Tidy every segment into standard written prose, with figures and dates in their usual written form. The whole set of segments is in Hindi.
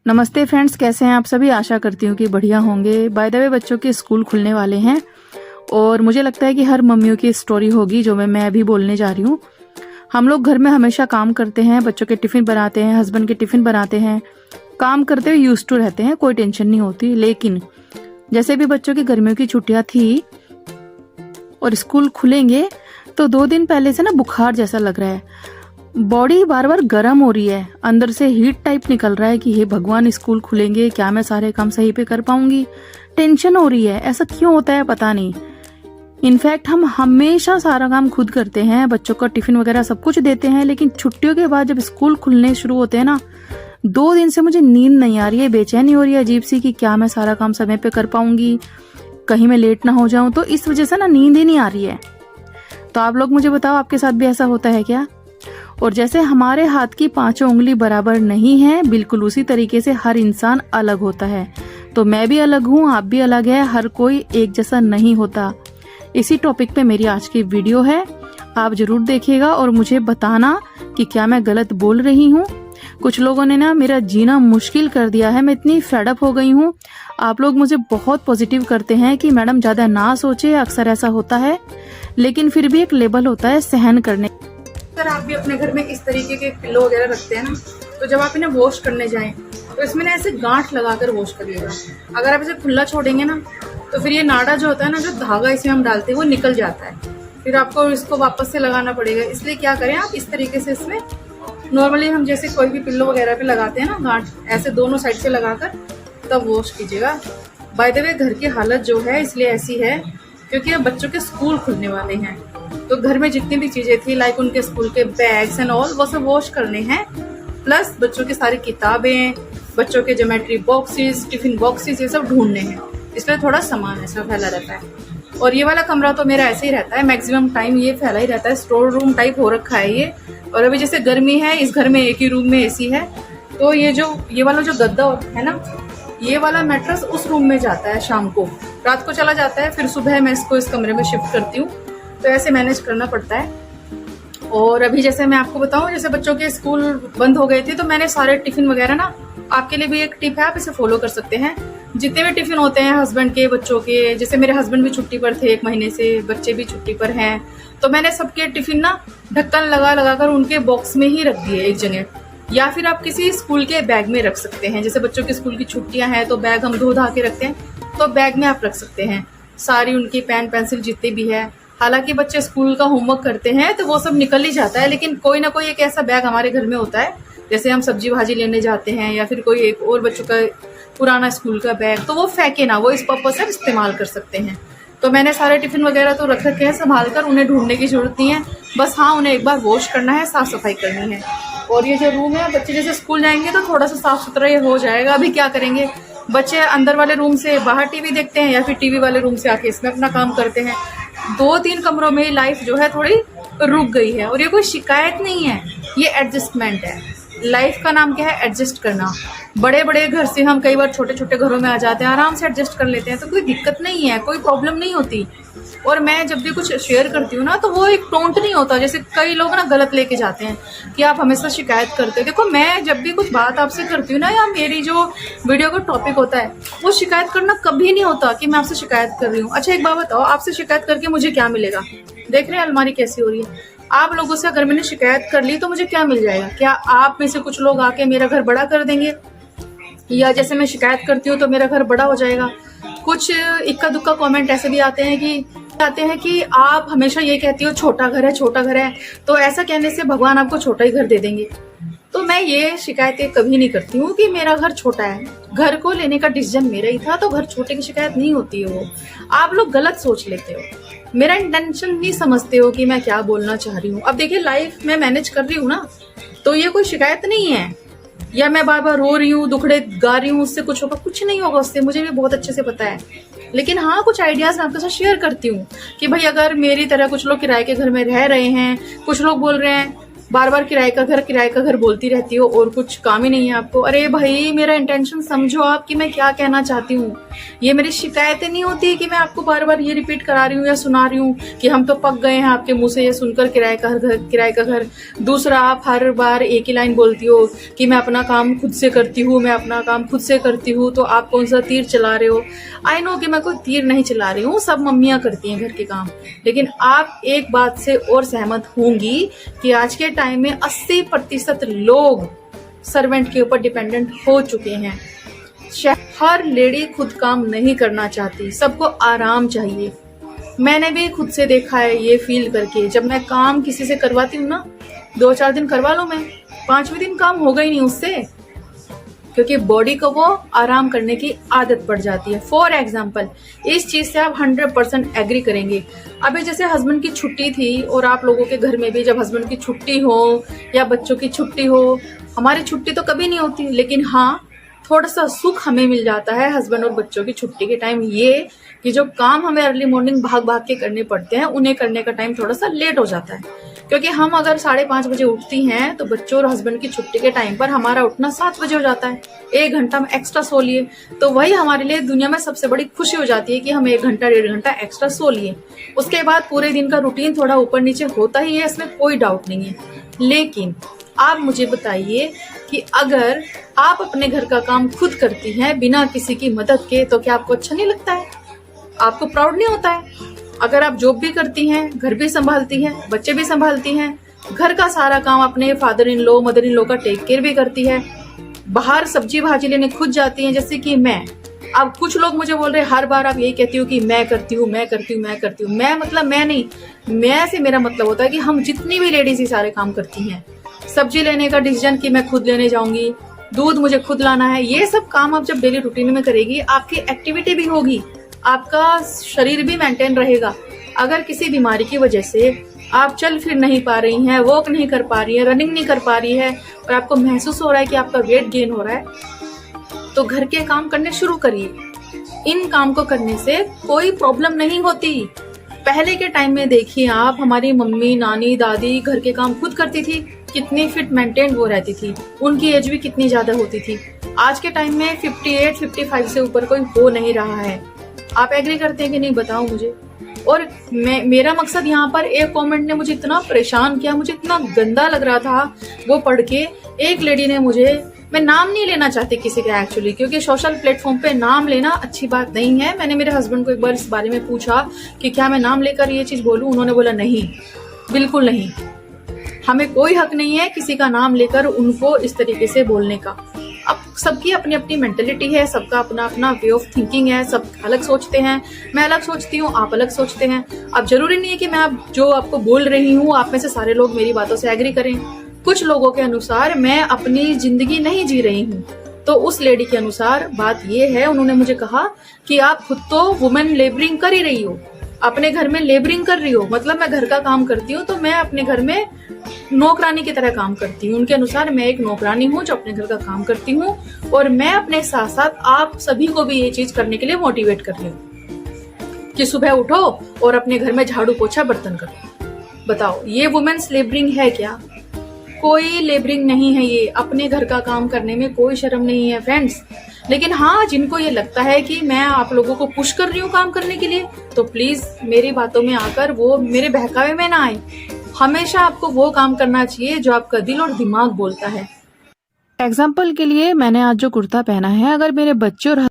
नमस्ते फ्रेंड्स, कैसे हैं आप सभी। आशा करती हूँ कि बढ़िया होंगे। बाय द वे, बच्चों के स्कूल खुलने वाले हैं और मुझे लगता है कि हर मम्मियों की स्टोरी होगी जो मैं अभी बोलने जा रही हूँ। हम लोग घर में हमेशा काम करते हैं, बच्चों के टिफिन बनाते हैं, हस्बैंड के टिफिन बनाते हैं, काम करते हुए यूज्ड टू रहते हैं, कोई टेंशन नहीं होती। लेकिन जैसे भी बच्चों की गर्मियों की छुट्टियां थी और स्कूल खुलेंगे तो 2 दिन पहले से ना बुखार जैसा लग रहा है, बॉडी बार बार गर्म हो रही है, अंदर से हीट टाइप निकल रहा है कि हे भगवान, स्कूल खुलेंगे, क्या मैं सारे काम सही पे कर पाऊंगी। टेंशन हो रही है। ऐसा क्यों होता है पता नहीं। इनफैक्ट हम हमेशा सारा काम खुद करते हैं, बच्चों का टिफिन वगैरह सब कुछ देते हैं, लेकिन छुट्टियों के बाद जब स्कूल खुलने शुरू होते हैं ना, 2 दिन से मुझे नींद नहीं आ रही है, बेचैनी हो रही है अजीब सी कि क्या मैं सारा काम समय पे कर पाऊंगी, कहीं मैं लेट ना हो जाऊं। तो इस वजह से ना नींद ही नहीं आ रही है। तो आप लोग मुझे बताओ, आपके साथ भी ऐसा होता है क्या? और जैसे हमारे हाथ की 5 उंगली बराबर नहीं है, बिल्कुल उसी तरीके से हर इंसान अलग होता है। तो मैं भी अलग हूँ, आप भी अलग है, हर कोई एक जैसा नहीं होता। इसी टॉपिक पे मेरी आज की वीडियो है, आप जरूर देखिएगा और मुझे बताना कि क्या मैं गलत बोल रही हूँ। कुछ लोगों ने ना मेरा जीना मुश्किल कर दिया है, मैं इतनी फेडअप हो गई हूँ। आप लोग मुझे बहुत पॉजिटिव करते हैं कि मैडम ज्यादा ना सोचे, अक्सर ऐसा होता है, लेकिन फिर भी एक लेवल होता है सहन करने। अगर आप भी अपने घर में इस तरीके के पिल्लो वगैरह रखते हैं ना, तो जब आप इन्हें वॉश करने जाएं तो इसमें ना ऐसे गांठ लगाकर वॉश करिएगा। अगर आप इसे खुला छोड़ेंगे ना तो फिर ये नाड़ा जो होता है ना, जो धागा इसमें हम डालते हैं वो निकल जाता है, फिर आपको इसको वापस से लगाना पड़ेगा। इसलिए क्या करें, आप इस तरीके से इसमें नॉर्मली हम जैसे कोई भी पिल्लो वगैरह पे लगाते हैं ना गांठ, ऐसे दोनों साइड से लगाकर तब वॉश कीजिएगा। बाय द वे, घर की हालत जो है इसलिए ऐसी है क्योंकि अब बच्चों के स्कूल खुलने वाले हैं, तो घर में जितनी भी चीजें थी लाइक उनके स्कूल के बैग्स एंड ऑल, वो सब वॉश करने हैं। प्लस बच्चों की सारी किताबें, बच्चों के ज्योमेट्री बॉक्सेस, टिफिन बॉक्सेस, ये सब ढूंढने हैं। इसलिए थोड़ा सामान ऐसा फैला रहता है। और ये वाला कमरा तो मेरा ऐसे ही रहता है, मैक्सिमम टाइम ये फैला ही रहता है, स्टोर रूम टाइप हो रखा है ये। और अभी जैसे गर्मी है, इस घर में एक ही रूम में एसी है, तो ये वाला जो गद्दा है ना, ये वाला मैट्रेस उस रूम में जाता है, शाम को, रात को चला जाता है, फिर सुबह मैं इसको इस कमरे में शिफ्ट करती हूँ। तो ऐसे मैनेज करना पड़ता है। और अभी जैसे मैं आपको बताऊं, जैसे बच्चों के स्कूल बंद हो गए थे तो मैंने सारे टिफिन वगैरह ना, आपके लिए भी एक टिप है, आप इसे फॉलो कर सकते हैं। जितने भी टिफिन होते हैं हस्बैंड के, बच्चों के, जैसे मेरे हस्बैंड भी छुट्टी पर थे 1 महीने से, बच्चे भी छुट्टी पर हैं, तो मैंने सबके टिफिन ना ढक्कन लगा कर उनके बॉक्स में ही रख दिए एक जगह। या फिर आप किसी स्कूल के बैग में रख सकते हैं। जैसे बच्चों के स्कूल की छुट्टियां हैं तो बैग हम धो धा के रखते हैं, तो बैग में आप रख सकते हैं सारी उनकी पेन पेंसिल जितने भी है। हालांकि बच्चे स्कूल का होमवर्क करते हैं तो वो सब निकल ही जाता है, लेकिन कोई ना कोई एक ऐसा बैग हमारे घर में होता है, जैसे हम सब्जी भाजी लेने जाते हैं या फिर कोई एक और बच्चों का पुराना स्कूल का बैग, तो वो फेंके ना, वो इस पर्पज से इस्तेमाल कर सकते हैं। तो मैंने सारे टिफिन वगैरह तो रख रखे हैं संभाल कर, उन्हें ढूंढने की जरूरत नहीं है, बस हाँ उन्हें एक बार वॉश करना है, साफ सफाई करनी है। और ये जो रूम है, बच्चे जैसे स्कूल जाएंगे तो थोड़ा सा साफ सुथरा ये हो जाएगा। अभी क्या करेंगे, बच्चे अंदर वाले रूम से बाहर टीवी देखते हैं या फिर टीवी वाले रूम से आके इसमें अपना काम करते हैं। 2-3 कमरों में लाइफ जो है थोड़ी रुक गई है। और ये कोई शिकायत नहीं है, ये एडजस्टमेंट है। लाइफ का नाम क्या है, एडजस्ट करना। बड़े बड़े घर से हम कई बार छोटे छोटे घरों में आ जाते हैं, आराम से एडजस्ट कर लेते हैं, तो कोई दिक्कत नहीं है, कोई प्रॉब्लम नहीं होती। और मैं जब भी कुछ शेयर करती हूँ ना, तो वो एक टोंट नहीं होता, जैसे कई लोग ना गलत लेके जाते हैं कि आप हमेशा शिकायत करते हो। देखो, मैं जब भी कुछ बात आपसे करती हूँ ना, या मेरी जो वीडियो का टॉपिक होता है, वो शिकायत करना कभी नहीं होता कि मैं आपसे शिकायत कर रही हूँ। अच्छा एक बात बताओ, आपसे शिकायत करके मुझे क्या मिलेगा? देख रहे हैं अलमारी कैसी हो रही है। आप लोगों से अगर मैंने शिकायत कर ली तो मुझे क्या मिल जाएगा? क्या आप में से कुछ लोग आके मेरा घर बड़ा कर देंगे, या जैसे मैं शिकायत करती हूँ तो मेरा घर बड़ा हो जाएगा? कुछ इक्का दुक्का कमेंट ऐसे भी आते हैं कि आप हमेशा ये कहती हो छोटा घर है, छोटा घर है, तो ऐसा कहने से भगवान आपको छोटा ही घर दे देंगे। तो मैं ये शिकायतें कभी नहीं करती हूँ कि मेरा घर छोटा है। घर को लेने का डिसीजन मेरा ही था, तो घर छोटे की शिकायत नहीं होती है। वो आप लोग गलत सोच लेते हो, मेरा इंटेंशन नहीं समझते हो कि मैं क्या बोलना चाह रही हूँ। अब देखिए, लाइफ में मैनेज कर रही हूँ ना, तो ये कोई शिकायत नहीं है, या मैं बार बार रो रही हूँ, दुखड़े गा रही हूँ, उससे कुछ होगा? कुछ नहीं होगा उससे, मुझे भी बहुत अच्छे से पता है। लेकिन हाँ, कुछ आइडियाज मैं आपके साथ शेयर करती हूँ कि भाई अगर मेरी तरह कुछ लोग किराए के घर में रह रहे हैं, कुछ लोग बोल रहे हैं बार बार किराए का घर बोलती रहती हो और कुछ काम ही नहीं है आपको। अरे भाई, मेरा इंटेंशन समझो आप कि मैं क्या कहना चाहती हूँ। ये मेरी शिकायतें नहीं होती कि मैं आपको बार बार ये रिपीट करा रही हूँ या सुना रही हूँ कि हम तो पक गए हैं आपके मुंह से ये सुनकर किराए का घर। दूसरा, आप हर बार एक ही लाइन बोलती हो कि मैं अपना काम खुद से करती हूँ, मैं अपना काम खुद से करती हूँ। तो आप कौन सा तीर चला रहे हो? आई नो कि मैं कोई तीर नहीं चला रही हूँ, सब मम्मियाँ करती हैं घर के काम। लेकिन आप एक बात से और सहमत होंगी कि आज के टाइम में 80% लोग सर्वेंट के ऊपर डिपेंडेंट हो चुके हैं। हर लेडी खुद काम नहीं करना चाहती, सबको आराम चाहिए। मैंने भी खुद से देखा है ये फील करके। जब मैं काम किसी से करवाती हूँ ना, 2-4 दिन करवा लो, मैं 5वें दिन काम होगा ही नहीं उससे, क्योंकि बॉडी को वो आराम करने की आदत पड़ जाती है। फॉर एग्जाम्पल, इस चीज से आप 100% एग्री करेंगे। अभी जैसे हस्बैंड की छुट्टी थी, और आप लोगों के घर में भी जब हस्बैंड की छुट्टी हो या बच्चों की छुट्टी हो, हमारी छुट्टी तो कभी नहीं होती, लेकिन हाँ, थोड़ा सा सुख हमें मिल जाता है हस्बैंड और बच्चों की छुट्टी के टाइम, ये कि जो काम हमें अर्ली मॉर्निंग भाग भाग के करने पड़ते हैं, उन्हें करने का टाइम थोड़ा सा लेट हो जाता है। क्योंकि हम अगर 5:30 बजे उठती हैं तो बच्चों और हस्बैंड की छुट्टी के टाइम पर हमारा उठना 7 बजे हो जाता है। 1 घंटा हम एक्स्ट्रा सो लिए, तो वही हमारे लिए दुनिया में सबसे बड़ी खुशी हो जाती है कि हम 1 घंटा 1.5 घंटा एक्स्ट्रा सो लिए। उसके बाद पूरे दिन का रूटीन थोड़ा ऊपर नीचे होता ही है, इसमें कोई डाउट नहीं है। लेकिन आप मुझे बताइए कि अगर आप अपने घर का काम खुद करती हैं बिना किसी की मदद के, तो क्या आपको अच्छा नहीं लगता है? आपको प्राउड नहीं होता है? अगर आप जॉब भी करती हैं, घर भी संभालती हैं, बच्चे भी संभालती हैं, घर का सारा काम अपने father in law mother in law का टेक केयर भी करती है, बाहर सब्जी भाजी लेने खुद जाती हैं, जैसे कि मैं। अब कुछ लोग मुझे बोल रहे हैं, हर बार आप यही कहती हो कि मैं करती हूँ, मैं करती हूँ, मैं करती हूँ। मैं मतलब मैं नहीं, मैं से मेरा मतलब होता है कि हम जितनी भी लेडीज ये सारे काम करती हैं। सब्जी लेने का डिसीजन कि मैं खुद लेने जाऊंगी, दूध मुझे खुद लाना है, ये सब काम आप जब डेली रूटीन में करेगी, आपकी एक्टिविटी भी होगी, आपका शरीर भी मेंटेन रहेगा। अगर किसी बीमारी की वजह से आप चल फिर नहीं पा रही हैं, वॉक नहीं कर पा रही है, रनिंग नहीं कर पा रही है, और आपको महसूस हो रहा है कि आपका वेट गेन हो रहा है, तो घर के काम करने शुरू करिए। इन काम को करने से कोई प्रॉब्लम नहीं होती। पहले के टाइम में देखिए आप, हमारी मम्मी, नानी, दादी घर के काम खुद करती थी, कितनी फिट मेंटेन वो रहती थी, उनकी एज भी कितनी ज्यादा होती थी। आज के टाइम में 58-55 से ऊपर कोई हो नहीं रहा है। आप एग्री करते हैं कि नहीं, बताओ मुझे। और मेरा मकसद यहाँ पर, एक कमेंट ने मुझे इतना परेशान किया, मुझे इतना गंदा लग रहा था वो पढ़ के। एक लेडी ने मुझे, मैं नाम नहीं लेना चाहती किसी का एक्चुअली, क्योंकि सोशल प्लेटफॉर्म पे नाम लेना अच्छी बात नहीं है। मैंने मेरे हस्बैंड को एक बार इस बारे में पूछा कि क्या मैं नाम लेकर ये चीज बोलूं, उन्होंने बोला नहीं, बिल्कुल नहीं, हमें कोई हक नहीं है किसी का नाम लेकर उनको इस तरीके से बोलने का। अब सबकी अपनी अपनी मेंटेलिटी है, सबका अपना अपना वे ऑफ थिंकिंग है, सब अलग सोचते हैं। मैं अलग सोचती हूँ, आप अलग सोचते हैं। अब जरूरी नहीं है कि मैं आप जो आपको बोल रही हूँ, आप में से सारे लोग मेरी बातों से एग्री करें। कुछ लोगों के अनुसार मैं अपनी जिंदगी नहीं जी रही हूँ, तो उस लेडी के अनुसार बात ये है, उन्होंने मुझे कहा कि आप खुद तो वुमेन लेबरिंग कर ही रही हो, अपने घर में लेबरिंग कर रही हो, मतलब मैं घर का काम करती हूँ तो मैं अपने घर में नौकरानी की तरह काम करती हूँ। उनके अनुसार मैं एक नौकरानी हूँ जो अपने घर का काम करती हूँ, और मैं अपने साथ साथ आप सभी को भी ये चीज करने के लिए मोटिवेट कर रही हूँ कि सुबह उठो और अपने घर में झाड़ू पोछा बर्तन करो। बताओ, ये वुमेन्स लेबरिंग है क्या? कोई लेबरिंग नहीं है ये। अपने घर का काम करने में कोई शर्म नहीं है फ्रेंड्स। लेकिन हाँ, जिनको ये लगता है कि मैं आप लोगों को पुश कर रही हूँ काम करने के लिए, तो प्लीज मेरी बातों में आकर वो मेरे बहकावे में ना आए। हमेशा आपको वो काम करना चाहिए जो आपका दिल और दिमाग बोलता है। एग्जाम्पल के लिए, मैंने आज जो कुर्ता पहना है, अगर मेरे बच्चे और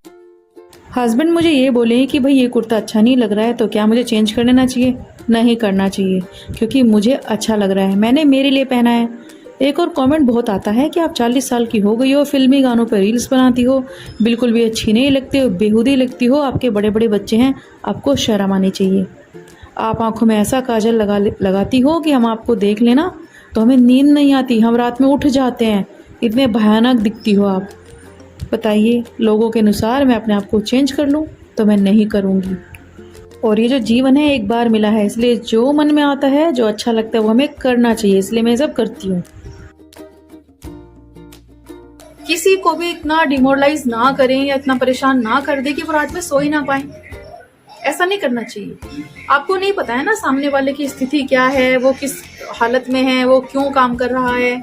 हस्बैंड मुझे ये बोले कि भाई ये कुर्ता अच्छा नहीं लग रहा है, तो क्या मुझे चेंज कर देना चाहिए? नहीं करना चाहिए, क्योंकि मुझे अच्छा लग रहा है, मैंने मेरे लिए पहना है। एक और कमेंट बहुत आता है कि आप 40 साल की हो गई हो, फिल्मी गानों पर रील्स बनाती हो, बिल्कुल भी अच्छी नहीं लगती हो, बेहूदी लगती हो, आपके बड़े बड़े बच्चे हैं, आपको शर्म आनी चाहिए। आप आंखों में ऐसा काजल लगाती हो कि हम आपको देख लेना तो हमें नींद नहीं आती, हम रात में उठ जाते हैं, इतने भयानक दिखती हो आप। बताइए, लोगों के अनुसार मैं अपने आप को चेंज कर लूँ? तो मैं नहीं करूँगी। और ये जो जीवन है एक बार मिला है, इसलिए जो मन में आता है, जो अच्छा लगता है, वो हमें करना चाहिए, इसलिए मैं सब करती हूँ। किसी को भी इतना डिमोरलाइज ना करें या इतना परेशान ना कर दे कि वो रात में सो ही ना पाए। ऐसा नहीं करना चाहिए। आपको नहीं पता है ना सामने वाले की स्थिति क्या है, वो किस हालत में है, वो क्यों काम कर रहा है।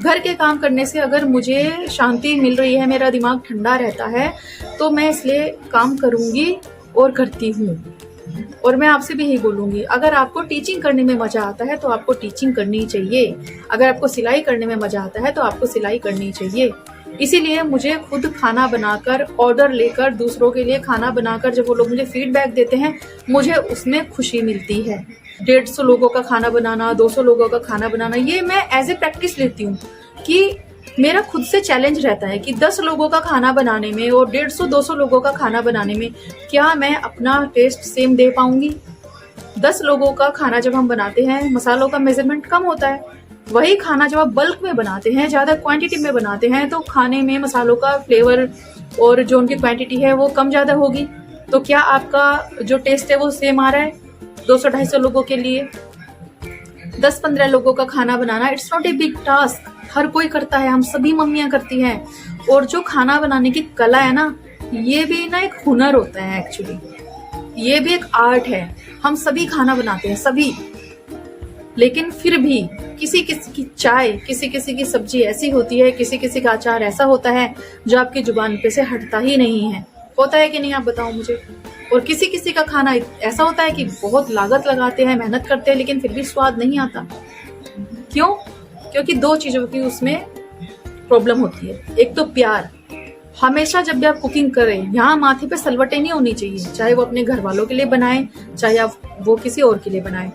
घर के काम करने से अगर मुझे शांति मिल रही है, मेरा दिमाग ठंडा रहता है, तो मैं इसलिए काम करूँगी और करती हूँ। और मैं आपसे भी यही बोलूँगी, अगर आपको टीचिंग करने में मज़ा आता है तो आपको टीचिंग करनी चाहिए। अगर आपको सिलाई करने में मज़ा आता है तो आपको सिलाई करनी चाहिए। इसीलिए मुझे खुद खाना बनाकर, ऑर्डर लेकर, दूसरों के लिए खाना बनाकर जब वो लोग मुझे फीडबैक देते हैं, मुझे उसमें खुशी मिलती है। 150 लोगों का खाना बनाना, 200 लोगों का खाना बनाना, ये मैं एज ए प्रैक्टिस लेती हूँ कि मेरा खुद से चैलेंज रहता है कि 10 लोगों का खाना बनाने में और 150-200 लोगों का खाना बनाने में क्या मैं अपना टेस्ट सेम दे पाऊंगी। 10 लोगों का खाना जब हम बनाते हैं, मसालों का मेजरमेंट कम होता है। वही खाना जब आप बल्क में बनाते हैं, ज़्यादा क्वांटिटी में बनाते हैं, तो खाने में मसालों का फ्लेवर और जो उनकी क्वांटिटी है वो कम ज़्यादा होगी। तो क्या आपका जो टेस्ट है वो सेम आ रहा है 200-250 लोगों के लिए? 10-15 लोगों का खाना बनाना it's not a big task. हर कोई करता है, हम सभी मम्मियाँ करती हैं। और जो खाना बनाने की कला है ना, ये भी ना एक हुनर होता है एक्चुअली, ये भी एक आर्ट है। हम सभी खाना बनाते हैं, सभी। लेकिन फिर भी किसी किसी की चाय, किसी किसी की सब्जी ऐसी होती है, किसी किसी का अचार ऐसा होता है जो आपकी जुबान पे से हटता ही नहीं है। होता है कि नहीं, आप बताओ मुझे। और किसी किसी का खाना ऐसा होता है कि बहुत लागत लगाते हैं, मेहनत करते हैं, लेकिन फिर भी स्वाद नहीं आता। क्यों? क्योंकि 2 चीजों की उसमें प्रॉब्लम होती है। एक तो प्यार। हमेशा जब भी आप कुकिंग करें, यहाँ माथे पे सलवटें नहीं होनी चाहिए, चाहे वो अपने घर वालों के लिए बनाएं, चाहे आप वो किसी और के लिए बनाएं।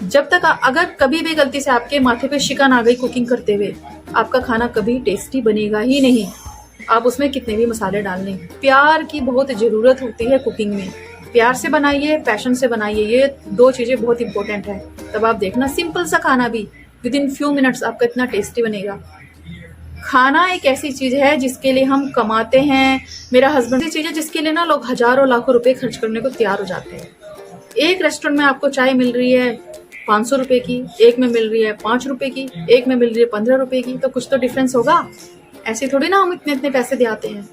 जब तक अगर कभी भी गलती से आपके माथे पे शिकन आ गई कुकिंग करते हुए, आपका खाना कभी टेस्टी बनेगा ही नहीं, आप उसमें कितने भी मसाले डाल लें। प्यार की बहुत जरूरत होती है कुकिंग में। प्यार से बनाइए, पैशन से बनाइए, ये 2 चीजें बहुत इंपॉर्टेंट है। तब आप देखना सिंपल सा खाना भी विद इन फ्यू मिनट्स आपका इतना टेस्टी बनेगा। खाना एक ऐसी चीज है जिसके लिए हम कमाते हैं। मेरा हस्बैंड ऐसी चीज है जिसके लिए ना लोग हजारों लाखों रुपए खर्च करने को तैयार हो जाते हैं। एक रेस्टोरेंट में आपको चाय मिल रही है 500 रुपए की, एक में मिल रही है 5 रुपए की, एक में मिल रही है 15 रुपए की, तो कुछ तो डिफरेंस होगा। ऐसे थोड़ी ना हम इतने इतने पैसे देते हैं।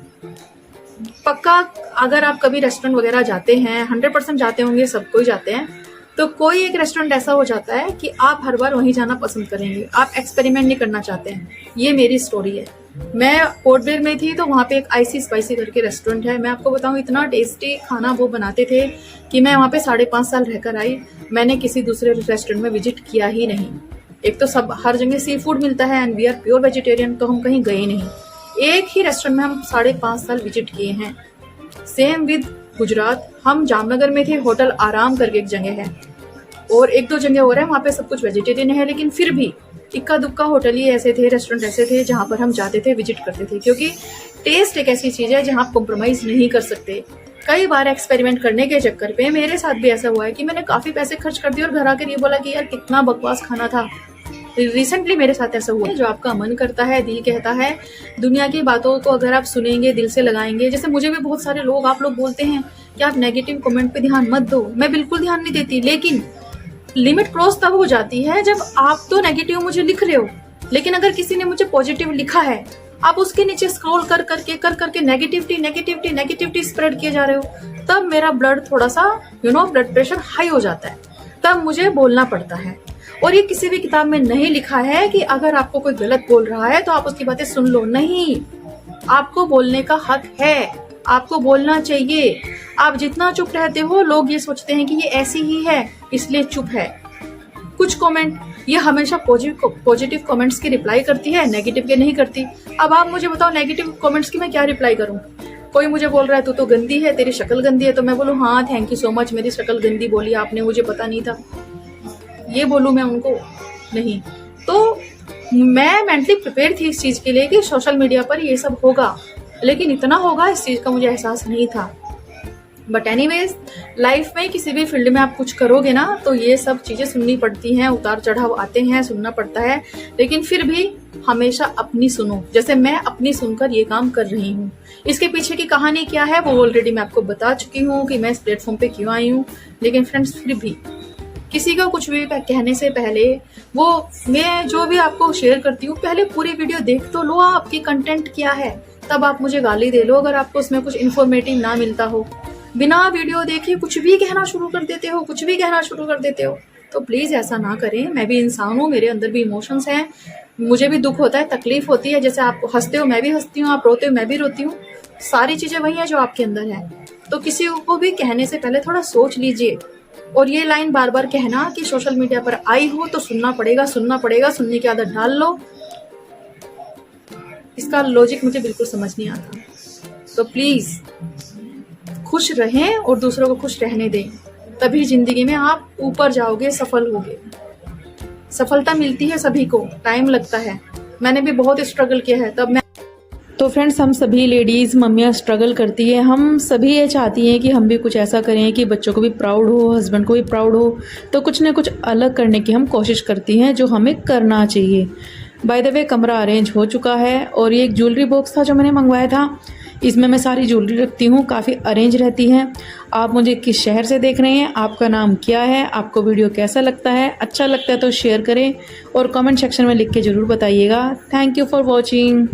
पक्का अगर आप कभी रेस्टोरेंट वगैरह जाते हैं, 100% जाते होंगे, सब कोई जाते हैं, तो कोई एक रेस्टोरेंट ऐसा हो जाता है कि आप हर बार वहीं जाना पसंद करेंगे। आप एक्सपेरिमेंट नहीं करना चाहते हैं। ये मेरी स्टोरी है। मैं पोर्ट ब्लेयर में थी, तो वहाँ पे एक आईसी स्पाइसी करके रेस्टोरेंट है। मैं आपको बताऊँ, इतना टेस्टी खाना वो बनाते थे कि मैं वहाँ पे 5.5 साल रहकर आई। मैंने किसी दूसरे रेस्टोरेंट में विजिट किया ही नहीं। एक तो सब हर जगह सी फूड मिलता है and we are pure vegetarian, तो हम कहीं गए नहीं। एक ही रेस्टोरेंट में हम 5.5 साल विजिट किए हैं। Same with Gujarat. हम जामनगर में थे, होटल आराम करके एक जगह है, और 1-2 जगह और है, वहाँ पे सब कुछ वेजिटेरियन है, लेकिन फिर भी इक्का दुक्का होटल ही ऐसे थे, रेस्टोरेंट ऐसे थे जहाँ पर हम जाते थे, विजिट करते थे। क्योंकि टेस्ट एक ऐसी चीज है जहाँ आप कॉम्प्रोमाइज नहीं कर सकते। कई बार एक्सपेरिमेंट करने के चक्कर पे मेरे साथ भी ऐसा हुआ है कि मैंने काफी पैसे खर्च कर दिए और घर आकर ये बोला कि यार कितना बकवास खाना था। रिसेंटली मेरे साथ ऐसा हुआ है। जो आपका मन करता है, दिल कहता है, दुनिया की बातों को अगर आप सुनेंगे, दिल से लगाएंगे। जैसे मुझे भी बहुत सारे लोग, आप लोग बोलते हैं कि आप नेगेटिव कमेंट पे ध्यान मत दो। मैं बिल्कुल ध्यान नहीं देती, लेकिन लिमिट क्रॉस तब हो जाती है जब आप तो नेगेटिव मुझे लिख रहे हो, लेकिन अगर किसी ने मुझे पॉजिटिव लिखा है, आप उसके नीचे स्क्रॉल कर करके नेगेटिविटी स्प्रेड किए जा रहे हो, तब मेरा ब्लड थोड़ा सा ब्लड प्रेशर हाई हो जाता है। तब मुझे बोलना पड़ता है। और ये किसी भी किताब में नहीं लिखा है कि अगर आपको कोई गलत बोल रहा है तो आप उसकी बातें सुन लो। नहीं, आपको बोलने का हक है, आपको बोलना चाहिए। आप जितना चुप रहते हो, लोग ये सोचते हैं कि ये ऐसी ही है इसलिए चुप है। कुछ कमेंट ये हमेशा पॉजिटिव कमेंट्स की रिप्लाई करती है, नेगेटिव के नहीं करती। अब आप मुझे बताओ, नेगेटिव कमेंट्स की मैं क्या रिप्लाई करूं? कोई मुझे बोल रहा है तू तो गंदी है, तेरी शक्ल गंदी है, तो मैं बोलूं हाँ थैंक यू सो मच, मेरी शक्ल गंदी बोली आपने, मुझे पता नहीं था। ये बोलूं मैं उनको? नहीं। तो मैं मेंटली प्रिपेयर थी इस चीज के लिए कि सोशल मीडिया पर ये सब होगा, लेकिन इतना होगा इस चीज का मुझे एहसास नहीं था। बट एनीवेज, लाइफ में किसी भी फील्ड में आप कुछ करोगे ना, तो ये सब चीजें सुननी पड़ती हैं, उतार चढ़ाव आते हैं, सुनना पड़ता है। लेकिन फिर भी हमेशा अपनी सुनो, जैसे मैं अपनी सुनकर ये काम कर रही हूँ। इसके पीछे की कहानी क्या है वो ऑलरेडी मैं आपको बता चुकी हूँ कि मैं इस प्लेटफॉर्म पे क्यों आई हूँ। लेकिन फ्रेंड्स, फिर भी किसी को कुछ भी कहने से पहले, वो मैं जो भी आपको शेयर करती हूँ, पहले पूरी वीडियो देख तो लो आपकी कंटेंट क्या है, तब आप मुझे गाली दे लो अगर आपको उसमें कुछ इन्फॉर्मेटिव ना मिलता हो। बिना वीडियो देखे कुछ भी कहना शुरू कर देते हो, तो प्लीज़ ऐसा ना करें। मैं भी इंसान हूँ, मेरे अंदर भी इमोशंस हैं, मुझे भी दुख होता है, तकलीफ होती है। जैसे आप हंसते हो मैं भी हंसती हूँ, आप रोते हो मैं भी रोती हूँ, सारी चीज़ें वही हैं जो आपके अंदर हैं। तो किसी को भी कहने से पहले थोड़ा सोच लीजिए। और ये लाइन बार बार कहना कि सोशल मीडिया पर आई हो तो सुनना पड़ेगा, सुनने की आदत डाल लो, इसका लॉजिक मुझे बिल्कुल समझ नहीं आता। तो प्लीज़ खुश रहें और दूसरों को खुश रहने दें, तभी ज़िंदगी में आप ऊपर जाओगे, सफल होगे। सफलता मिलती है सभी को, टाइम लगता है, मैंने भी बहुत स्ट्रगल किया है तब मैं। तो फ्रेंड्स, हम सभी लेडीज़ मम्मियाँ स्ट्रगल करती है, हम सभी ये चाहती हैं कि हम भी कुछ ऐसा करें कि बच्चों को भी प्राउड हो, हस्बैंड को भी प्राउड हो, तो कुछ ना कुछ अलग करने की हम कोशिश करती हैं जो हमें करना चाहिए। बाय द वे कमरा अरेंज हो चुका है और ये एक ज्वेलरी बॉक्स था जो मैंने मंगवाया था, इसमें मैं सारी ज्वेलरी रखती हूँ, काफ़ी अरेंज रहती है। आप मुझे किस शहर से देख रहे हैं, आपका नाम क्या है, आपको वीडियो कैसा लगता है, अच्छा लगता है तो शेयर करें और कमेंट सेक्शन में लिख के ज़रूर बताइएगा। Thank you for watching.